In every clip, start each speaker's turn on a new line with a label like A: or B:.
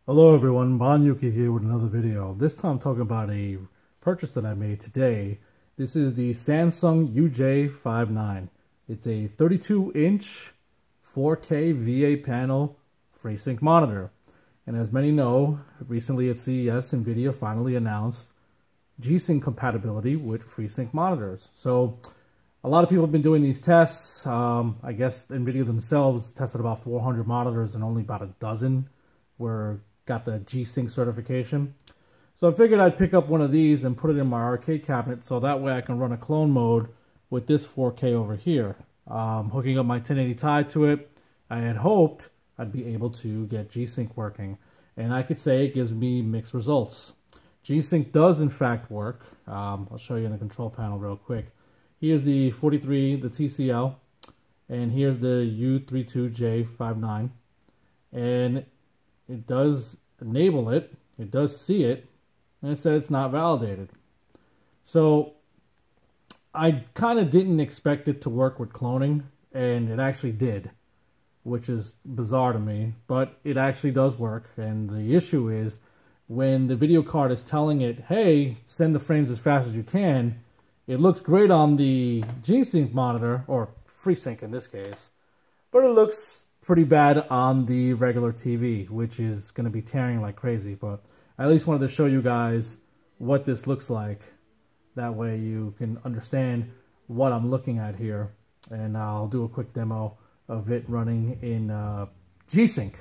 A: Hello everyone, Banyuki here with another video. This time I'm talking about a purchase that I made today. This is the Samsung UJ59. It's a 32-inch 4K VA panel FreeSync monitor. And as many know, recently at CES, NVIDIA finally announced GSync compatibility with FreeSync monitors. So a lot of people have been doing these tests. I guess NVIDIA themselves tested about 400 monitors and only about a dozen got the GSync certification. So I figured I'd pick up one of these and put it in my arcade cabinet so that way I can run a clone mode with this 4K over here. Hooking up my 1080 Ti to it, I had hoped I'd be able to get GSync working. And I could say it gives me mixed results. GSync does in fact work. I'll show you in the control panel real quick. Here's the 43, the TCL, and here's the U32J59. And it does enable it, it does see it, and it said it's not validated. So I kind of didn't expect it to work with cloning, and it actually did, which is bizarre to me, but it actually does work. And the issue is when the video card is telling it, hey, send the frames as fast as you can, it looks great on the G-Sync monitor, or FreeSync in this case, but it looks pretty bad on the regular TV, which is going to be tearing like crazy. But I at least wanted to show you guys what this looks like. That way you can understand what I'm looking at here. And I'll do a quick demo of it running in G-Sync.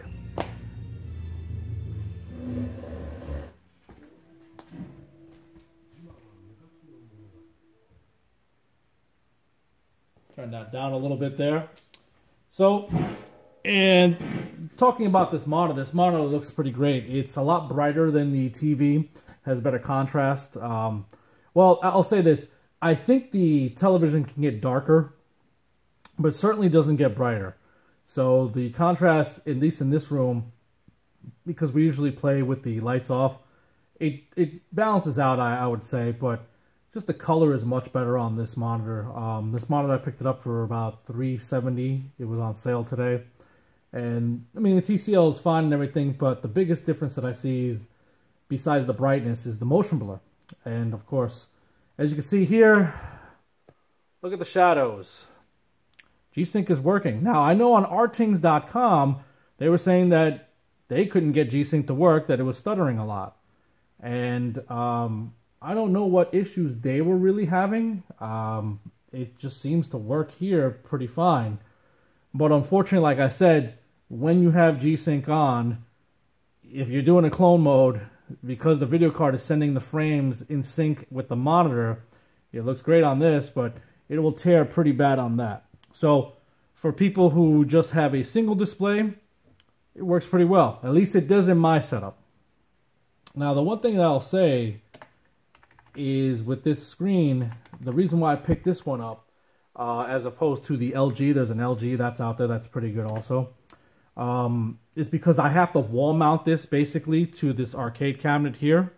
A: Turn that down a little bit there. So, and talking about this monitor looks pretty great. It's a lot brighter than the TV, has better contrast. Well, I'll say this. I think the television can get darker, but certainly doesn't get brighter. So the contrast, at least in this room, because we usually play with the lights off, it balances out, I would say, but just the color is much better on this monitor. This monitor, I picked it up for about $370. It was on sale today. And, I mean, the TCL is fine and everything, but the biggest difference that I see is, besides the brightness, is the motion blur. And, of course, as you can see here, look at the shadows. G-Sync is working. Now, I know on rtings.com, they were saying that they couldn't get G-Sync to work, that it was stuttering a lot. And I don't know what issues they were really having. It just seems to work here pretty fine. But unfortunately, like I said, when you have G-Sync on, if you're doing a clone mode, because the video card is sending the frames in sync with the monitor, it looks great on this, but it will tear pretty bad on that. So for people who just have a single display, it works pretty well. At least it does in my setup. Now, the one thing that I'll say is with this screen, the reason why I picked this one up, as opposed to the LG, there's an LG that's out there that's pretty good also, is because I have to wall mount this basically to this arcade cabinet here.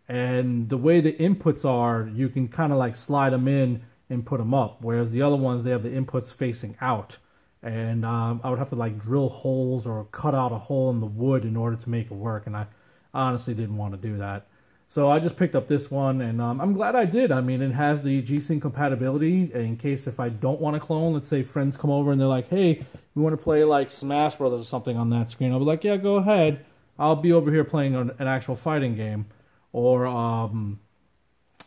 A: And the way the inputs are, you can kind of like slide them in and put them up. Whereas the other ones, they have the inputs facing out. And I would have to like drill holes or cut out a hole in the wood in order to make it work. And I honestly didn't want to do that. So I just picked up this one, and I'm glad I did. I mean, it has the G-Sync compatibility in case if I don't want to clone, let's say friends come over and they're like, hey, we want to play like Smash Brothers or something on that screen. I'll be like, yeah, go ahead. I'll be over here playing an actual fighting game. Or I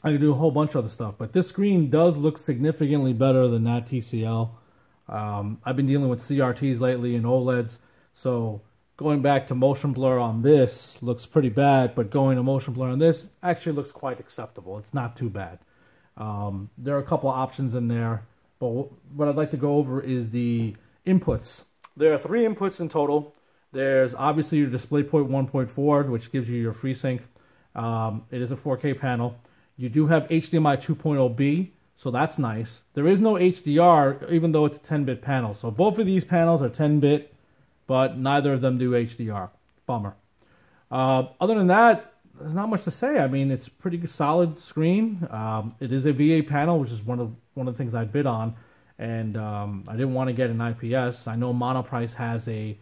A: can do a whole bunch of other stuff. But this screen does look significantly better than that TCL. I've been dealing with CRTs lately and OLEDs, so going back to motion blur on this looks pretty bad, but going to motion blur on this actually looks quite acceptable. It's not too bad. There are a couple of options in there, but what I'd like to go over is the inputs. There are 3 inputs in total. There's obviously your DisplayPort 1.4, which gives you your FreeSync. It is a 4K panel. You do have HDMI 2.0B, so that's nice. There is no HDR, even though it's a 10-bit panel. So both of these panels are 10-bit, but neither of them do HDR. Bummer. Other than that, there's not much to say. I mean, it's a pretty solid screen. It is a VA panel, which is one of the things I bid on, and I didn't want to get an IPS. I know Monoprice has a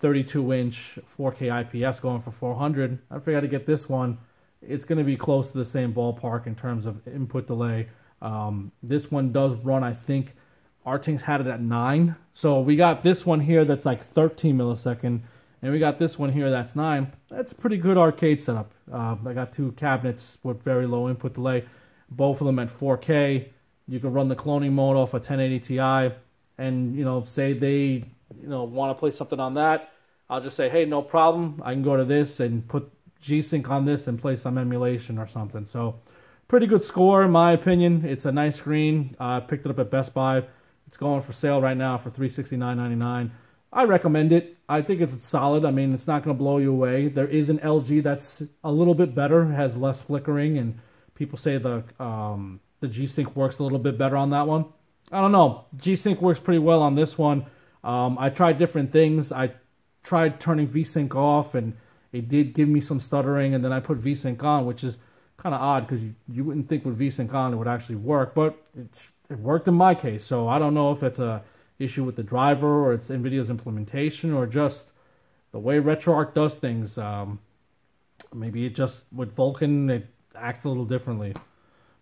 A: 32-inch 4K IPS going for $400. I figured to get this one. It's going to be close to the same ballpark in terms of input delay. This one does run, I think, Arting's had it at 9. So we got this one here that's like 13 millisecond, and we got this one here that's 9. That's a pretty good arcade setup. I got 2 cabinets with very low input delay, both of them at 4K. You can run the cloning mode off a 1080 Ti, and say they want to play something on that. I'll just say, hey, no problem. I can go to this and put GSync on this and play some emulation or something. So pretty good score in my opinion. It's a nice screen. I picked it up at Best Buy. It's going for sale right now for $369.99. I recommend it. I think it's solid. I mean, it's not going to blow you away. There is an LG that's a little bit better, has less flickering, and people say the G-Sync works a little bit better on that one. I don't know. G-Sync works pretty well on this one. I tried different things. I tried turning V-Sync off, and it did give me some stuttering, and then I put V-Sync on, which is kind of odd because you wouldn't think with V-Sync on it would actually work, but it worked in my case. So I don't know if it's a issue with the driver or it's NVIDIA's implementation or just the way RetroArch does things. Maybe it just, with Vulkan, it acts a little differently.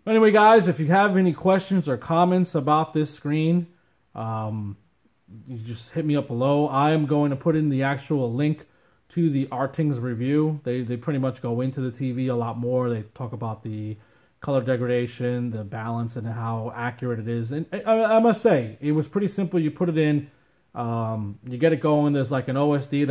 A: But anyway, guys, if you have any questions or comments about this screen, you just hit me up below. I am going to put in the actual link to the Arting's review. They pretty much go into the TV a lot more. They talk about the color degradation, the balance, and how accurate it is. And I must say, it was pretty simple. You put it in, you get it going. There's like an OSD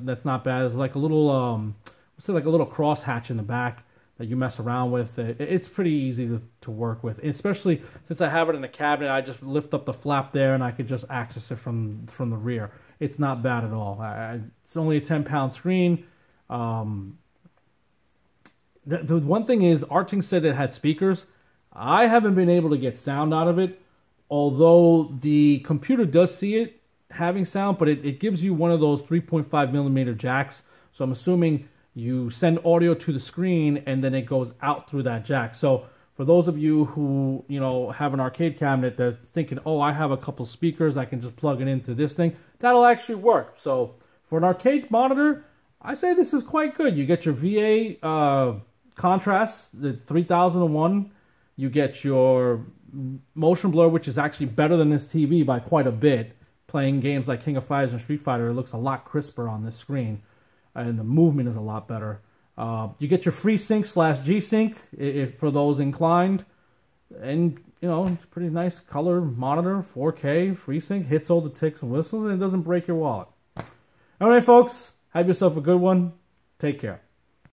A: that's not bad. There's like a little let's say like a little crosshatch in the back that you mess around with. It's pretty easy to work with, especially since I have it in the cabinet. I just lift up the flap there and I could just access it from the rear. It's not bad at all. It's only a 10-pound screen. The one thing is, Arting said it had speakers. I haven't been able to get sound out of it, although the computer does see it having sound, but it gives you one of those 3.5 millimeter jacks. So I'm assuming you send audio to the screen and then it goes out through that jack. So for those of you who, have an arcade cabinet that's thinking, oh, I have a couple speakers, I can just plug it into this thing, that'll actually work. So for an arcade monitor, I say this is quite good. You get your VA contrast, the 3001. You get your motion blur, which is actually better than this TV by quite a bit. Playing games like King of Fighters and Street Fighter, it looks a lot crisper on this screen, and the movement is a lot better. You get your FreeSync / G-Sync if for those inclined, and it's a pretty nice color monitor, 4K FreeSync, hits all the ticks and whistles, and it doesn't break your wallet. All right, folks, have yourself a good one. Take care.